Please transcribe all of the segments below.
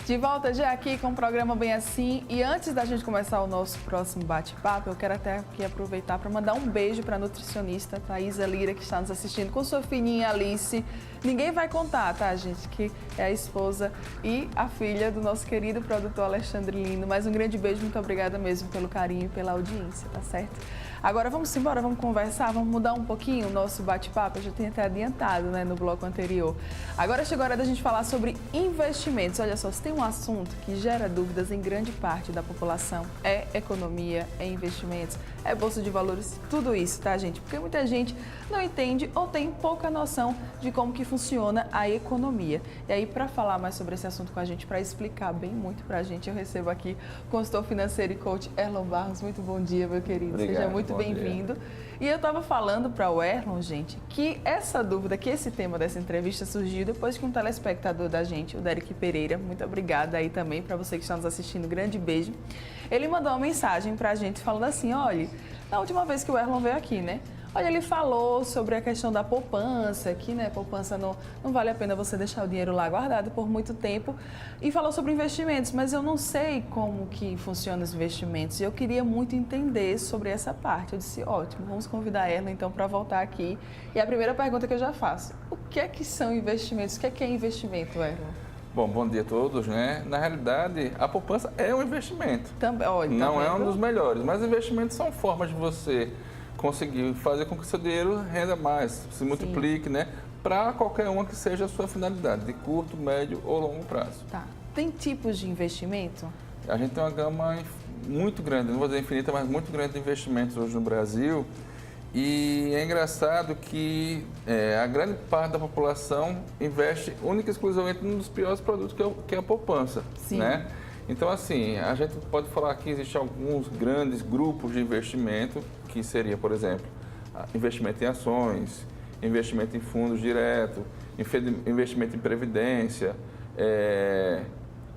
De volta já aqui com o programa Bem Assim. E antes da gente começar o nosso próximo bate-papo, eu quero até aqui aproveitar para mandar um beijo para a nutricionista Thaisa Lira, que está nos assistindo com sua filhinha Alice. Ninguém vai contar, tá, gente? Que é a esposa e a filha do nosso querido produtor Alexandre Lino. Mas um grande beijo, muito obrigada mesmo pelo carinho e pela audiência, tá certo? Agora vamos embora, vamos conversar, vamos mudar um pouquinho o nosso bate-papo. Eu já tinha até adiantado, né, no bloco anterior. Agora chegou a hora da gente falar sobre investimentos. Olha só, se tem um assunto que gera dúvidas em grande parte da população, é economia, é investimentos, é bolsa de valores, tudo isso, tá, gente? Porque muita gente não entende ou tem pouca noção de como que funciona a economia. E aí, para falar mais sobre esse assunto com a gente, para explicar bem muito pra gente, eu recebo aqui o consultor financeiro e coach Erlon Barros. Muito bom dia, meu querido. Obrigado, seja muito bem-vindo. E eu estava falando para o Erlon, gente, que essa dúvida, que esse tema dessa entrevista surgiu depois que um telespectador da gente, o Derek Pereira, muito obrigada aí também para você que está nos assistindo, grande beijo. Ele mandou uma mensagem para a gente falando assim, olha, na última vez que o Erlon veio aqui, né? Olha, ele falou sobre a questão da poupança, que né, poupança não vale a pena você deixar o dinheiro lá guardado por muito tempo. E falou sobre investimentos, mas eu não sei como que funcionam os investimentos. E eu queria muito entender sobre essa parte. Eu disse, ótimo, vamos convidar ela então para voltar aqui. E a primeira pergunta que eu já faço, o que é que são investimentos? O que é investimento, Erlon? Bom dia a todos, né? Na realidade, a poupança é um investimento. Também, olha, não é um dos melhores, mas investimentos são formas de você conseguir fazer com que o seu dinheiro renda mais, se multiplique, né? Para qualquer uma que seja a sua finalidade, de curto, médio ou longo prazo. Tá. Tem tipos de investimento? A gente tem uma gama muito grande, não vou dizer infinita, mas muito grande de investimentos hoje no Brasil. E é engraçado que a grande parte da população investe única e exclusivamente num dos piores produtos, que é a poupança. Sim. Né? Então, assim, a gente pode falar que existem alguns grandes grupos de investimento, que seria, por exemplo, investimento em ações, investimento em fundos direto, investimento em previdência,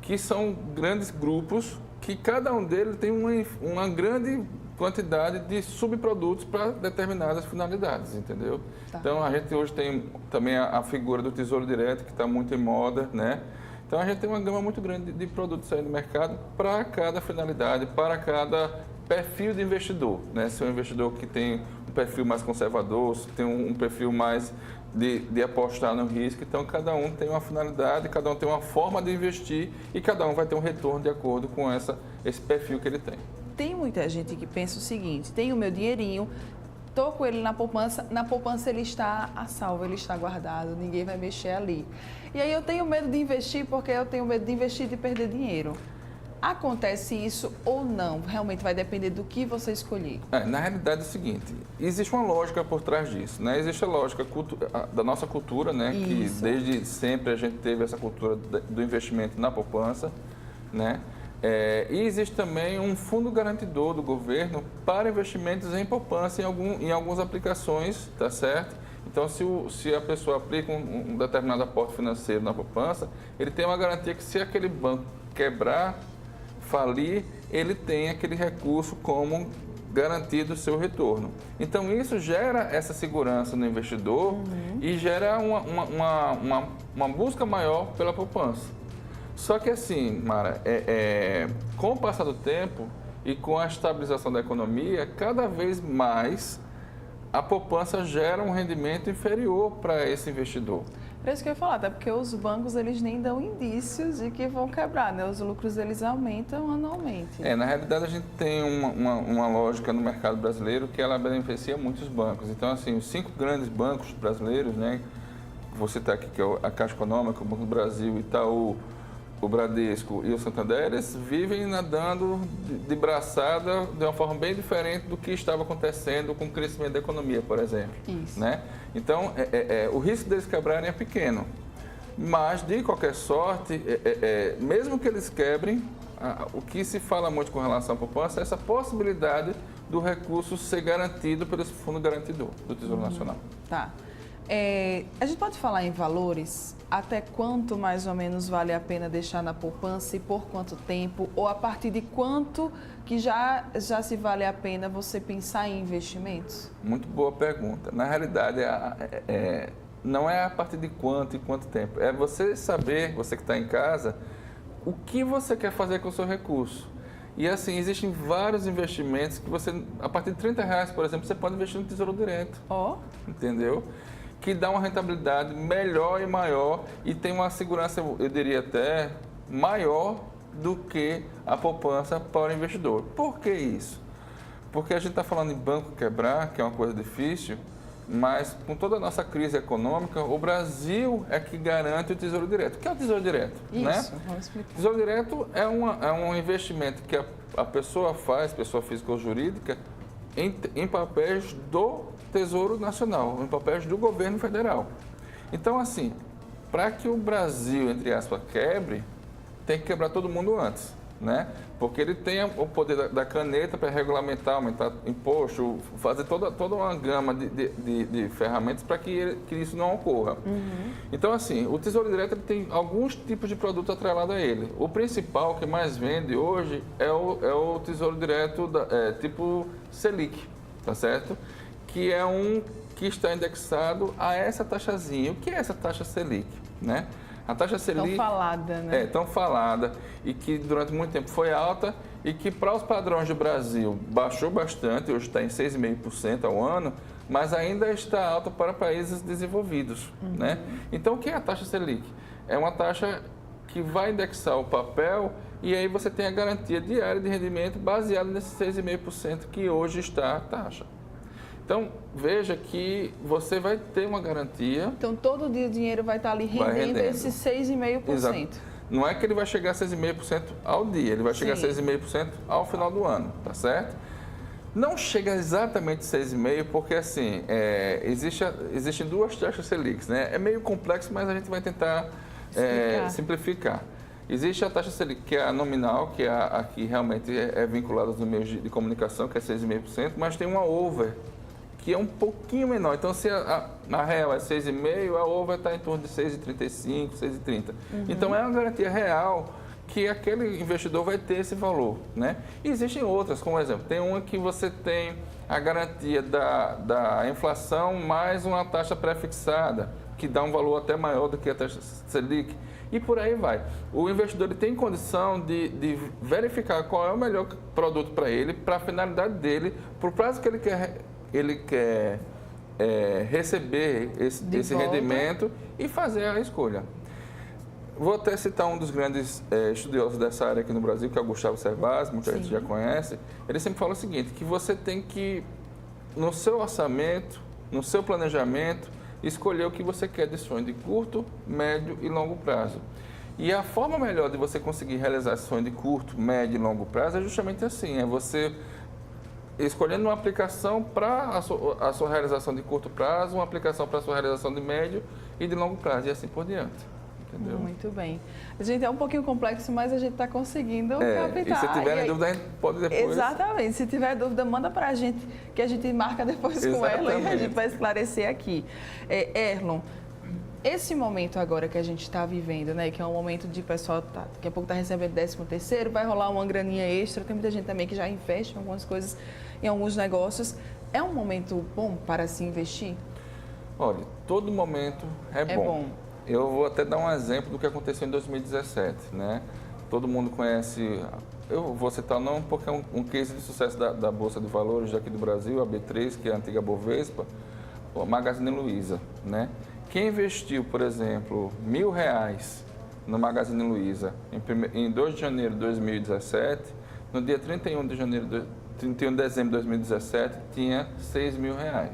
que são grandes grupos que cada um deles tem uma grande quantidade de subprodutos para determinadas finalidades, entendeu? Tá. Então, a gente hoje tem também a figura do Tesouro Direto, que está muito em moda, né? Então, a gente tem uma gama muito grande de produtos aí no mercado para cada finalidade, para cada perfil de investidor, né? Se é um investidor que tem um perfil mais conservador, se tem um perfil mais de apostar no risco, então cada um tem uma finalidade, cada um tem uma forma de investir e cada um vai ter um retorno de acordo com esse perfil que ele tem. Tem muita gente que pensa o seguinte, tem o meu dinheirinho, estou com ele na poupança ele está a salvo, ele está guardado, ninguém vai mexer ali. E aí eu tenho medo de investir porque eu tenho medo de investir e de perder dinheiro. Acontece isso ou não? Realmente vai depender do que você escolher. Na realidade é o seguinte, existe uma lógica por trás disso, né? Existe a lógica da nossa cultura, né? Isso. Que desde sempre a gente teve essa cultura do investimento na poupança, né? E existe também um fundo garantidor do governo para investimentos em poupança em algumas aplicações, tá certo? Então, se a pessoa aplica um determinado aporte financeiro na poupança, ele tem uma garantia que se aquele banco quebrar, falir, ele tem aquele recurso como garantido o seu retorno. Então, isso gera essa segurança no investidor e gera uma busca maior pela poupança. Só que assim, Mara, com o passar do tempo e com a estabilização da economia, cada vez mais a poupança gera um rendimento inferior para esse investidor. É isso que eu ia falar, até porque os bancos eles nem dão indícios de que vão quebrar, né? Os lucros eles aumentam anualmente. Na realidade a gente tem uma lógica no mercado brasileiro que ela beneficia muitos bancos. Então, assim, os 5 grandes bancos brasileiros, né? Vou citar aqui que é a Caixa Econômica, o Banco do Brasil, Itaú, o Bradesco e o Santander, eles vivem nadando de braçada de uma forma bem diferente do que estava acontecendo com o crescimento da economia, por exemplo. Isso. Né? Então, o risco deles quebrarem é pequeno. Mas, de qualquer sorte, mesmo que eles quebrem, o que se fala muito com relação à poupança é essa possibilidade do recurso ser garantido pelo Fundo Garantidor do Tesouro Nacional. Tá. A gente pode falar em valores? Até quanto mais ou menos vale a pena deixar na poupança e por quanto tempo? Ou a partir de quanto que já se vale a pena você pensar em investimentos? Muito boa pergunta. Na realidade, não é a partir de quanto e quanto tempo. É você saber, você que está em casa, o que você quer fazer com o seu recurso. E assim, existem vários investimentos que você, a partir de R$30, por exemplo, você pode investir no Tesouro Direto. Entendeu? Que dá uma rentabilidade melhor e maior e tem uma segurança, eu diria até, maior do que a poupança para o investidor. Por que isso? Porque a gente está falando em banco quebrar, que é uma coisa difícil, mas com toda a nossa crise econômica, o Brasil é que garante o Tesouro Direto. O que é o Tesouro Direto? Isso, vamos explicar. O Tesouro Direto é um investimento que a pessoa faz, pessoa física ou jurídica, em papéis do Tesouro Nacional, em papéis do governo federal. Então, assim, para que o Brasil, entre aspas, quebre, tem que quebrar todo mundo antes, né? Porque ele tem o poder da caneta para regulamentar, aumentar imposto, fazer toda uma gama de ferramentas para que isso não ocorra. Então, assim, o Tesouro Direto ele tem alguns tipos de produto atrelado a ele. O principal que mais vende hoje é o Tesouro Direto tipo Selic, tá certo? Que é que está indexado a essa taxazinha. O que é essa taxa Selic, né? A taxa Selic... Tão falada, né? Tão falada e que durante muito tempo foi alta e que para os padrões do Brasil baixou bastante, hoje está em 6,5% ao ano, mas ainda está alta para países desenvolvidos, né? Então, o que é a taxa Selic? É uma taxa que vai indexar o papel e aí você tem a garantia diária de rendimento baseada nesses 6,5% que hoje está a taxa. Então, veja que você vai ter uma garantia. Então, todo dia o dinheiro vai estar ali rendendo esses 6,5%. Exato. Não é que ele vai chegar a 6,5% ao dia, ele vai chegar a 6,5% ao final do ano, tá certo? Não chega exatamente 6,5%, porque assim, existem duas taxas Selic, né? É meio complexo, mas a gente vai tentar simplificar. Existe a taxa Selic, que é a nominal, que é a que realmente é vinculada aos meios de comunicação, que é 6,5%, mas tem uma over, que é um pouquinho menor. Então, se na real é 6,5%, a over está em torno de 6,35%, 6,30%. Então, é uma garantia real que aquele investidor vai ter esse valor, né? E existem outras, como exemplo, tem uma que você tem a garantia da inflação mais uma taxa pré-fixada, que dá um valor até maior do que a taxa Selic. E por aí vai. O investidor ele tem condição de verificar qual é o melhor produto para ele, para a finalidade dele, para o prazo que ele quer receber esse rendimento e fazer a escolha. Vou até citar um dos grandes estudiosos dessa área aqui no Brasil, que é o Gustavo Cerbasi, muita gente já conhece. Ele sempre fala o seguinte, que você tem que, no seu orçamento, no seu planejamento, escolher o que você quer de sonho de curto, médio e longo prazo. E a forma melhor de você conseguir realizar esse sonho de curto, médio e longo prazo é justamente assim, é você escolhendo uma aplicação para a sua realização de curto prazo, uma aplicação para a sua realização de médio e de longo prazo, e assim por diante. Entendeu? Muito bem. A gente é um pouquinho complexo, mas a gente está conseguindo captar. E se tiver dúvida, a gente pode depois... Exatamente. Se tiver dúvida, manda para a gente, que a gente marca depois com ela e a gente vai esclarecer aqui. Erlon, esse momento agora que a gente está vivendo, né, que é um momento de pessoal, daqui a pouco está recebendo 13º, vai rolar uma graninha extra, tem muita gente também que já investe em algumas coisas, em alguns negócios. É um momento bom para se investir? Olha, todo momento é bom. Eu vou até dar um exemplo do que aconteceu em 2017, né? Todo mundo conhece, eu vou citar o nome porque é um case de sucesso da Bolsa de Valores daqui do Brasil, a B3, que é a antiga Bovespa, a Magazine Luiza, né? Quem investiu, por exemplo, R$1.000 no Magazine Luiza em 2 de janeiro de 2017, no dia 31 de dezembro de 2017, tinha R$6.000.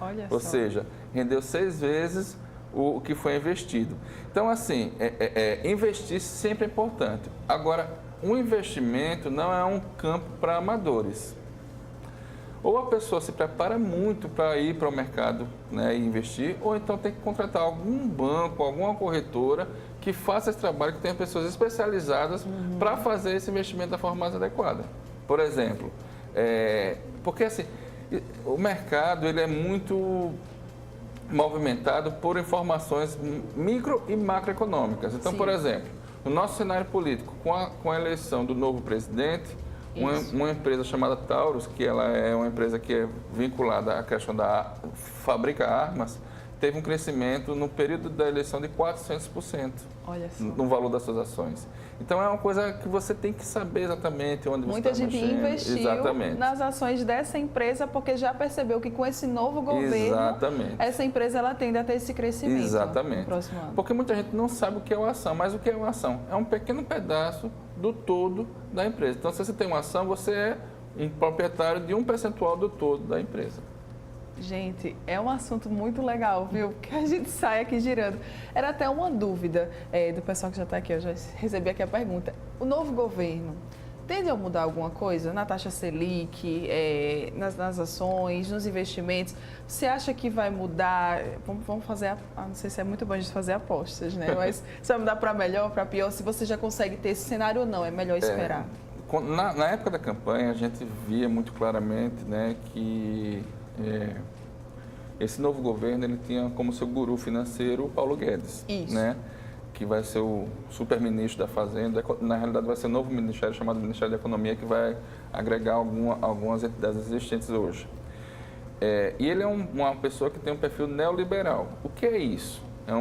Olha Ou só. seja, rendeu 6 vezes o que foi investido. Então, assim, investir sempre é importante. Agora, um investimento não é um campo para amadores. Ou a pessoa se prepara muito para ir para o mercado, né, e investir, ou então tem que contratar algum banco, alguma corretora que faça esse trabalho, que tenha pessoas especializadas para fazer esse investimento da forma mais adequada. Por exemplo, porque assim, o mercado ele é muito movimentado por informações micro e macroeconômicas. Então, por exemplo, no nosso cenário político, com a eleição do novo presidente, uma empresa chamada Taurus, que ela é uma empresa que é vinculada à questão fabrica armas, teve um crescimento no período da eleição de 400% Olha só. no valor das suas ações. Então, é uma coisa que você tem que saber exatamente onde você está Muita gente mexendo. investiu Exatamente. nas ações dessa empresa porque já percebeu que com esse novo governo, Exatamente. essa empresa ela tende a ter esse crescimento Exatamente. no próximo ano. Porque muita gente não sabe o que é uma ação, mas o que é uma ação? É um pequeno pedaço do todo da empresa. Então, se você tem uma ação, você é um proprietário de um percentual do todo da empresa. Gente, é um assunto muito legal, viu? Que a gente sai aqui girando. Era até uma dúvida do pessoal que já está aqui, eu já recebi aqui a pergunta. O novo governo tende a mudar alguma coisa na taxa Selic, nas ações, nos investimentos? Você acha que vai mudar? Vamos fazer, não sei se é muito bom a gente fazer apostas, né? Mas se vai mudar para melhor, para pior, se você já consegue ter esse cenário ou não, é melhor esperar. Na época da campanha, a gente via muito claramente, né, que esse novo governo ele tinha como seu guru financeiro o Paulo Guedes, né, que vai ser o super-ministro da Fazenda. Na realidade, vai ser um novo ministério chamado Ministério da Economia, que vai agregar algumas entidades existentes hoje. E ele é uma pessoa que tem um perfil neoliberal. O que é isso? É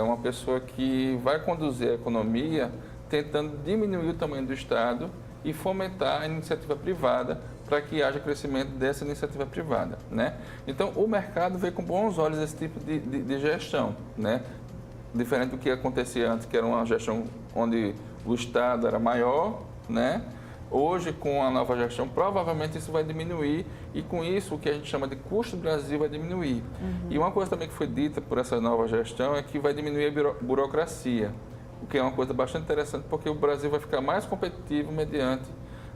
uma pessoa que vai conduzir a economia tentando diminuir o tamanho do Estado e fomentar a iniciativa privada para que haja crescimento dessa iniciativa privada, né? Então, o mercado vê com bons olhos esse tipo de gestão, né? Diferente do que acontecia antes, que era uma gestão onde o Estado era maior, né? Hoje, com a nova gestão, provavelmente isso vai diminuir e, com isso, o que a gente chama de custo do Brasil vai diminuir. E uma coisa também que foi dita por essa nova gestão é que vai diminuir a burocracia, o que é uma coisa bastante interessante, porque o Brasil vai ficar mais competitivo mediante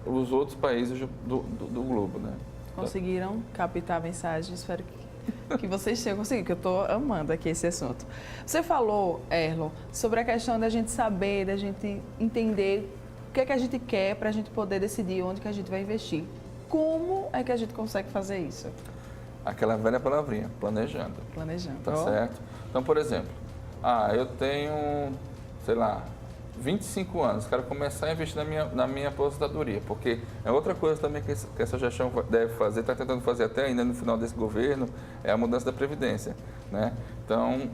os outros países do globo, né? Conseguiram captar a mensagem? Espero que vocês tenham conseguido, que eu estou amando aqui esse assunto. Você falou, Erlon, sobre a questão da gente saber, da gente entender o que é que a gente quer para a gente poder decidir onde que a gente vai investir. Como é que a gente consegue fazer isso? Aquela velha palavrinha, planejando. Planejando. Tá certo? Então, por exemplo, eu tenho, sei lá, 25 anos, quero começar a investir na minha aposentadoria, porque é outra coisa também que essa gestão deve fazer, está tentando fazer até ainda no final desse governo, é a mudança da Previdência, né? Então,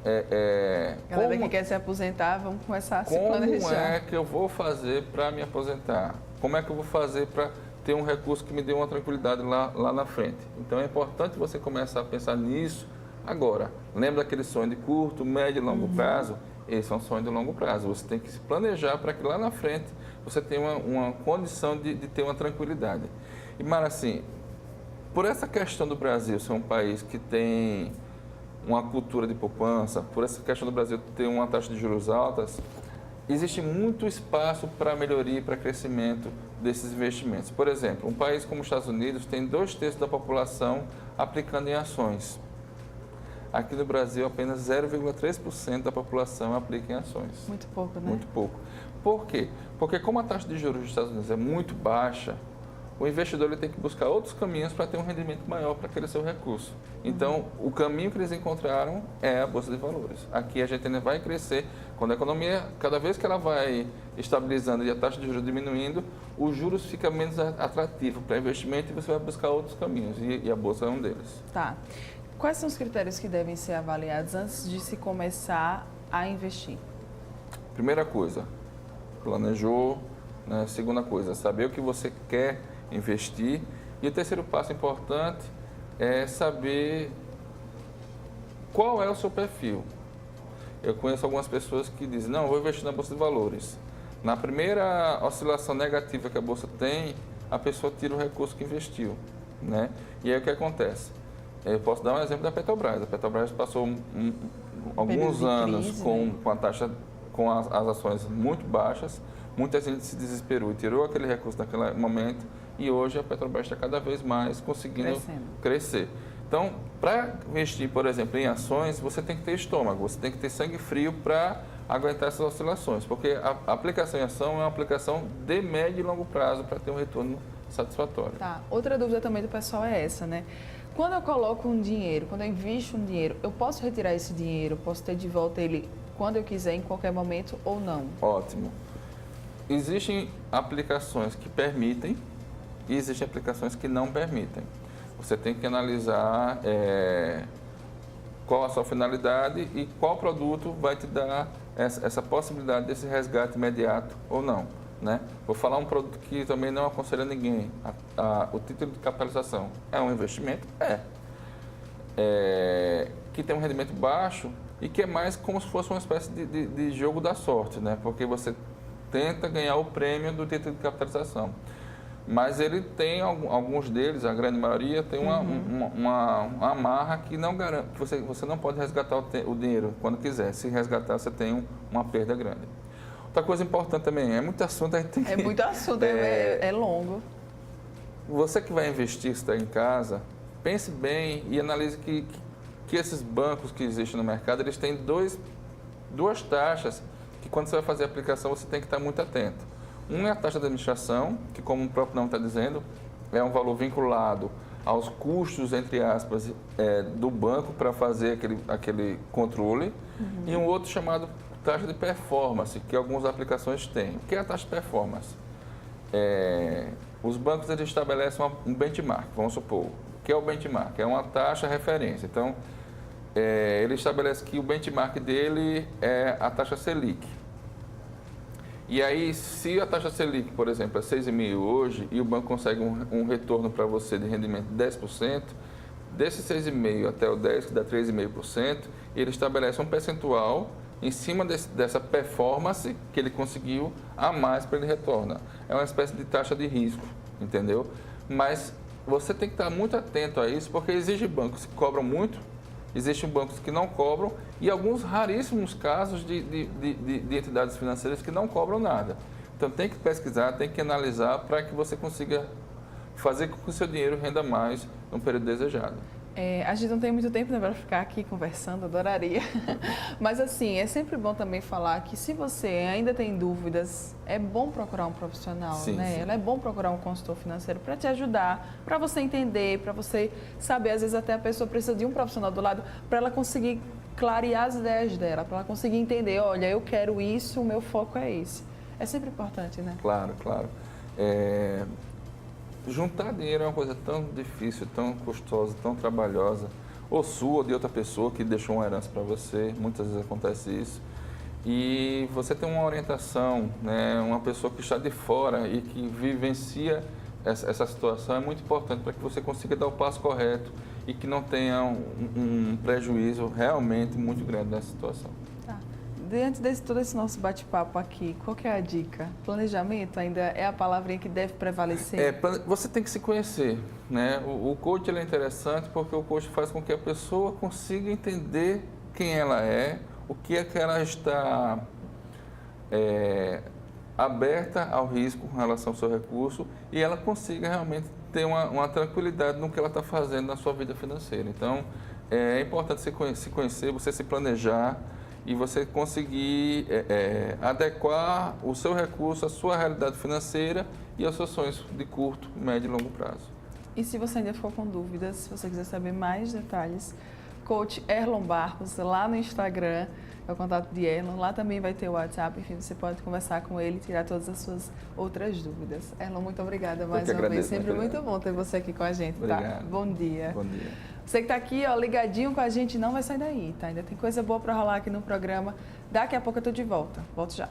galera que quer se aposentar, vamos começar a se planejar. Como é que eu vou fazer para me aposentar? Como é que eu vou fazer para ter um recurso que me dê uma tranquilidade lá na frente? Então, é importante você começar a pensar nisso agora. Lembra daquele sonho de curto, médio e longo prazo? Esse é um sonho de longo prazo. Você tem que se planejar para que lá na frente você tenha uma condição de ter uma tranquilidade. E, Mara, assim, por essa questão do Brasil ser um país que tem uma cultura de poupança, por essa questão do Brasil ter uma taxa de juros altas, existe muito espaço para melhoria e para crescimento desses investimentos. Por exemplo, um país como os Estados Unidos tem 2/3 da população aplicando em ações. Aqui no Brasil, apenas 0,3% da população aplica em ações. Muito pouco, né? Muito pouco. Por quê? Porque como a taxa de juros dos Estados Unidos é muito baixa, o investidor ele tem que buscar outros caminhos para ter um rendimento maior para aquele seu recurso. Então, o caminho que eles encontraram é a Bolsa de Valores. Aqui a gente ainda vai crescer. Quando a economia, cada vez que ela vai estabilizando e a taxa de juros diminuindo, os juros fica menos atrativo para investimento e você vai buscar outros caminhos. E a Bolsa é um deles. Tá. Quais são os critérios que devem ser avaliados antes de se começar a investir? Primeira coisa, planejou, né? Segunda coisa, saber o que você quer investir. E o terceiro passo importante é saber qual é o seu perfil. Eu conheço algumas pessoas que dizem, não, eu vou investir na Bolsa de Valores. Na primeira oscilação negativa que a Bolsa tem, a pessoa tira o recurso que investiu, né? E aí o que acontece? Eu posso dar um exemplo da Petrobras. A Petrobras passou alguns anos crise, com a taxa, com as ações muito baixas. Muita gente se desesperou e tirou aquele recurso naquele momento. E hoje a Petrobras está cada vez mais conseguindo crescer. Então, para investir, por exemplo, em ações, você tem que ter estômago, você tem que ter sangue frio para aguentar essas oscilações. Porque a aplicação em ação é uma aplicação de médio e longo prazo para ter um retorno satisfatório. Tá. Outra dúvida também do pessoal é essa, né? Quando eu coloco um dinheiro, quando eu invisto um dinheiro, eu posso retirar esse dinheiro, posso ter de volta ele quando eu quiser, em qualquer momento ou não? Ótimo. Existem aplicações que permitem e existem aplicações que não permitem. Você tem que analisar qual a sua finalidade e qual produto vai te dar essa possibilidade desse resgate imediato ou não, né? Vou falar um produto que também não aconselho a ninguém. O título de capitalização é um investimento? Que tem um rendimento baixo e que é mais como se fosse uma espécie de jogo da sorte, né? Porque você tenta ganhar o prêmio do título de capitalização. Mas ele tem, alguns deles, a grande maioria, tem uma amarra que não garante, que você não pode resgatar o dinheiro quando quiser. Se resgatar, você tem uma perda grande. Outra coisa importante também, é muito assunto, a gente tem que... É muito assunto, é longo. Você que vai investir, se está em casa, pense bem e analise que esses bancos que existem no mercado, eles têm duas taxas que quando você vai fazer a aplicação, você tem que estar muito atento. Uma é a taxa de administração, que como o próprio nome está dizendo, é um valor vinculado aos custos, entre aspas, do banco para fazer aquele controle. E um outro chamado taxa de performance, que algumas aplicações têm. O que é a taxa de performance? Os bancos eles estabelecem um benchmark, vamos supor. O que é o benchmark? É uma taxa referência. Então, ele estabelece que o benchmark dele é a taxa Selic. E aí, se a taxa Selic, por exemplo, é 6,5% hoje e o banco consegue um retorno para você de rendimento de 10%, desse 6,5% até o 10%, que dá 3,5%, ele estabelece um percentual em cima dessa performance que ele conseguiu a mais para ele retornar. É uma espécie de taxa de risco, entendeu? Mas você tem que estar muito atento a isso, porque existem bancos que cobram muito, existem bancos que não cobram e alguns raríssimos casos de entidades financeiras que não cobram nada. Então tem que pesquisar, tem que analisar para que você consiga fazer com que o seu dinheiro renda mais no período desejado. A gente não tem muito tempo, né, para ficar aqui conversando, adoraria. Mas assim, é sempre bom também falar que se você ainda tem dúvidas, é bom procurar um profissional, sim, né? Sim. É bom procurar um consultor financeiro para te ajudar, para você entender, para você saber, às vezes até a pessoa precisa de um profissional do lado para ela conseguir clarear as ideias dela, para ela conseguir entender, olha, eu quero isso, o meu foco é esse. É sempre importante, né? Claro, claro. Juntar dinheiro é uma coisa tão difícil, tão custosa, tão trabalhosa, ou sua ou de outra pessoa que deixou uma herança para você, muitas vezes acontece isso. E você tem uma orientação, né, uma pessoa que está de fora e que vivencia essa situação é muito importante para que você consiga dar o passo correto e que não tenha um prejuízo realmente muito grande nessa situação. Tá. Diante de todo esse nosso bate-papo aqui, qual que é a dica? Planejamento ainda é a palavrinha que deve prevalecer? Você tem que se conhecer, né? O coach ele é interessante porque o coach faz com que a pessoa consiga entender quem ela é, o que é que ela está aberta ao risco com relação ao seu recurso e ela consiga realmente ter uma tranquilidade no que ela está fazendo na sua vida financeira. Então, é importante se conhecer, você se planejar e você conseguir adequar o seu recurso à sua realidade financeira e aos seus sonhos de curto, médio e longo prazo. E se você ainda ficou com dúvidas, se você quiser saber mais detalhes, Coach Erlon Barros, lá no Instagram, é o contato de Erlon, lá também vai ter o WhatsApp, enfim, você pode conversar com ele e tirar todas as suas outras dúvidas. Erlon, muito obrigada mais uma vez, sempre muito bom ter você aqui com a gente, tá? Obrigado. Bom dia. Bom dia. Você que está aqui, ó, ligadinho com a gente, não vai sair daí, tá? Ainda tem coisa boa para rolar aqui no programa. Daqui a pouco eu tô de volta. Volto já.